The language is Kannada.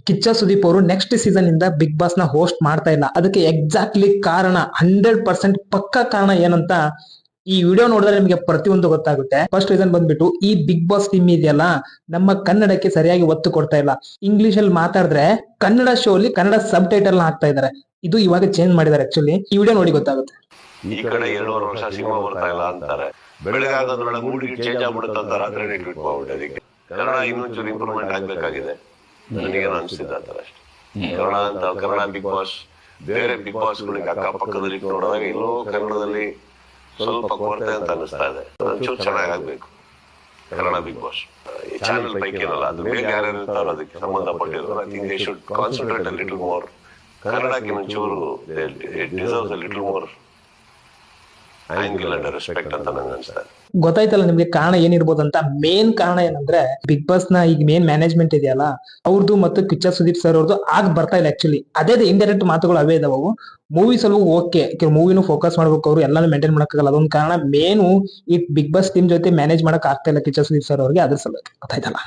ಕಿಚ್ಚ ಸುದೀಪ್ ಅವರು ನೆಕ್ಸ್ಟ್ ಸೀಸನ್ ಇಂದ ಬಿಗ್ ಬಾಸ್ ನ ಹೋಸ್ಟ್ ಮಾಡ್ತಾ ಇಲ್ಲ. ಅದಕ್ಕೆ ಎಕ್ಸಾಕ್ಟ್ಲಿ ಕಾರಣ 100% ಪಕ್ಕಾ ಕಾರಣ ಏನಂತ ಈ ವಿಡಿಯೋ ನೋಡಿದ್ರೆ ನಿಮಗೆ ಪ್ರತಿಯೊಂದು ಗೊತ್ತಾಗುತ್ತೆ. ಫಸ್ಟ್ ರೀಸನ್ ಬಂದ್ಬಿಟ್ಟು ಈ ಬಿಗ್ ಬಾಸ್ ಟೀಮ್ ಇದೆಯಲ್ಲ, ನಮ್ಮ ಕನ್ನಡಕ್ಕೆ ಸರಿಯಾಗಿ ಒತ್ತು ಕೊಡ್ತಾ ಇಲ್ಲ. ಇಂಗ್ಲಿಷ್ ಅಲ್ಲಿ ಮಾತಾಡಿದ್ರೆ ಕನ್ನಡ ಶೋ ಅಲ್ಲಿ ಕನ್ನಡ ಸಬ್ ಟೈಟಲ್ ಹಾಕ್ತಾ ಇದಾರೆ. ಇದು ಇವಾಗ ಚೇಂಜ್ ಮಾಡಿದ್ದಾರೆ. ಆಕ್ಚುಲಿ ಈ ವಿಡಿಯೋ ನೋಡಿ ಗೊತ್ತಾಗುತ್ತೆ. ಈ ಕಡೆ 2.5 ವರ್ಷ ಸಿನಿಮಾ ಬರ್ತಾ ಇಲ್ಲ ಅಂತಾರೆ, ಬೆಳಗಾಗೋದ್ರೊಳಗೆ ಮೂಡ್ ಚೇಂಜ್ ಆಗ್ಬಿಡುತ್ತೆ ಅಂತ ರಾತ್ರಿ ಟ್ವೀಟ್ ಮಾಡ್ಬಿಟ್ಟು. ಅದಕ್ಕೆ ಕನ್ನಡ ಇನ್ನೊಂಚೂರು ಇಂಪ್ರೂವ್ಮೆಂಟ್ ಆಗ್ಬೇಕಾಗಿದೆ ನನಗೇನು ಅನ್ಸಿದೆ ಅಂತಾರೆ ಅಷ್ಟೇ. ಕನ್ನಡ ಬಿಗ್ ಬಾಸ್ ಬೇರೆ ಬಿಗ್ ಬಾಸ್ಗಳಿಗೆ ಅಕ್ಕಪಕ್ಕದಲ್ಲಿ ನೋಡಿದಾಗ ಎಲ್ಲೋ ಕನ್ನಡದಲ್ಲಿ ಸ್ವಲ್ಪ ಕೊರತೆ ಅಂತ ಅನಿಸ್ತಾ ಇದೆ. ಒಂಚೂರು ಚೆನ್ನಾಗಾಗ್ಬೇಕು ಕನ್ನಡ ಬಿಗ್ ಬಾಸ್. ಈ ಚಾನೆಲ್ ಪೈಕಿ ಏನಲ್ಲ, ಅದ್ರ ಮೇಲೆ ಯಾರ್ಯಾರು ಇರ್ತಾರೋ ಅದಕ್ಕೆ ಸಂಬಂಧಪಟ್ಟಿರೋ I think they should concentrate a little more. ಕನ್ನಡಕ್ಕೆ ಒಂಚೂರು deserves a little more angle and respect ಅಂತ ನಂಗೆ ಅನ್ಸ್ತಾ ಇದೆ. ಗೊತ್ತಾಯ್ತಲ್ಲ ನಿಮ್ಗೆ ಕಾರಣ ಏನಿರ್ಬೋದು ಅಂತ. ಮೇನ್ ಕಾರಣ ಏನಂದ್ರೆ ಬಿಗ್ ಬಾಸ್ ನ ಈಗ ಮೇನ್ ಮ್ಯಾನೇಜ್ಮೆಂಟ್ ಇದೆಯಲ್ಲ, ಅವ್ರದ್ದು ಮತ್ತು ಕಿಚ್ಚ ಸುದೀಪ್ ಸರ್ ಅವ್ರದ್ದು ಆಗ್ ಬರ್ತಾ ಇಲ್ಲ. ಆಕ್ಚುಲಿ ಅದೇ ಇಂಡೈರೆಕ್ಟ್ ಮಾತುಗಳು ಅವೇ ಇದಾವೆ. ಮೂವೀಸ್ ಅಲ್ವೂ ಓಕೆ, ಮೂವಿನೂ ಫೋಕಸ್ ಮಾಡ್ಬೇಕು, ಅವ್ರು ಎಲ್ಲಾನು ಮೇಂಟೈನ್ ಮಾಡಕ್ಕಾಗಲ್ಲ. ಅದೊಂದು ಕಾರಣ. ಮೇನು ಈ ಬಿಗ್ ಬಾಸ್ ಟೀಮ್ ಜೊತೆ ಮ್ಯಾನೇಜ್ ಮಾಡಕ್ ಆಗ್ತಾ ಇಲ್ಲ ಕಿಚ್ಚ ಸುದೀಪ್ ಸರ್ ಅವ್ರಿಗೆ. ಅದ್ರ ಸಲುವಾಗಿ ಗೊತ್ತಾಯ್ತಲ್ಲ.